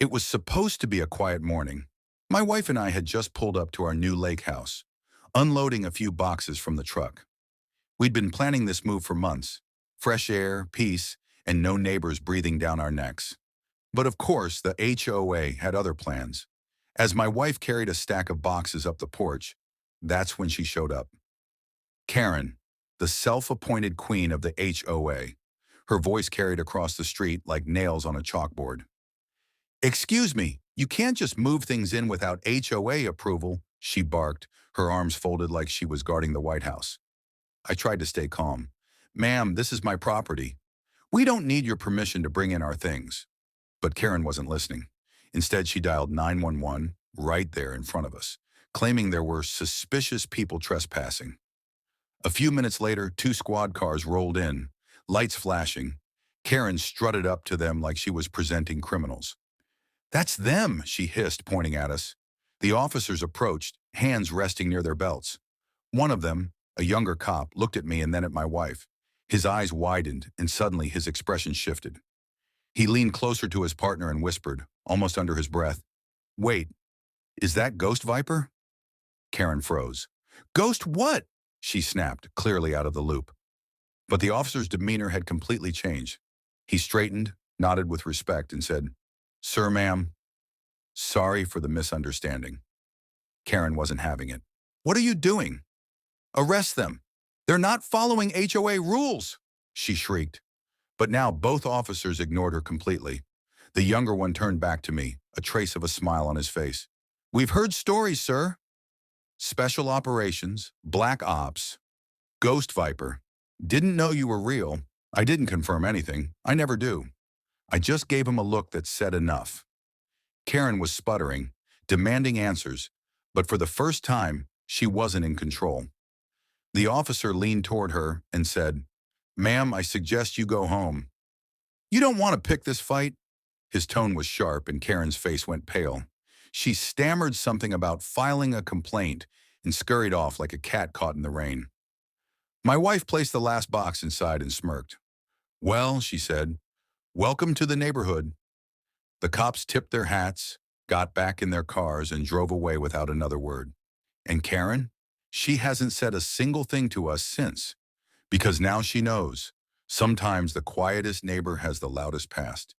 It was supposed to be a quiet morning. My wife and I had just pulled up to our new lake house, unloading a few boxes from the truck. We'd been planning this move for months. Fresh air, peace, and no neighbors breathing down our necks. But of course, the HOA had other plans. As my wife carried a stack of boxes up the porch, that's when she showed up. Karen, the self-appointed queen of the HOA. Her voice carried across the street like nails on a chalkboard. "Excuse me, you can't just move things in without HOA approval," she barked, her arms folded like she was guarding the White House. I tried to stay calm. "Ma'am, this is my property. We don't need your permission to bring in our things." But Karen wasn't listening. Instead, she dialed 911 right there in front of us, claiming there were suspicious people trespassing. A few minutes later, two squad cars rolled in, lights flashing. Karen strutted up to them like she was presenting criminals. "That's them," she hissed, pointing at us. The officers approached, hands resting near their belts. One of them, a younger cop, looked at me and then at my wife. His eyes widened, and suddenly his expression shifted. He leaned closer to his partner and whispered, almost under his breath, "Wait, is that Ghost Viper?" Karen froze. "Ghost what?" she snapped, clearly out of the loop. But the officer's demeanor had completely changed. He straightened, nodded with respect, and said, "Sir, ma'am, sorry for the misunderstanding." Karen wasn't having it. "What are you doing? Arrest them. They're not following HOA rules," she shrieked. But now both officers ignored her completely. The younger one turned back to me, a trace of a smile on his face. "We've heard stories, sir. Special operations, black ops, Ghost Viper. Didn't know you were real. I didn't confirm anything. I never do." I just gave him a look that said enough. Karen was sputtering, demanding answers, but for the first time, she wasn't in control. The officer leaned toward her and said, "Ma'am, I suggest you go home." "You don't want to pick this fight?" His tone was sharp and Karen's face went pale. She stammered something about filing a complaint and scurried off like a cat caught in the rain. My wife placed the last box inside and smirked. "Well," she said, "welcome to the neighborhood." The cops tipped their hats, got back in their cars, and drove away without another word. And Karen? She hasn't said a single thing to us since. Because now she knows, sometimes the quietest neighbor has the loudest past.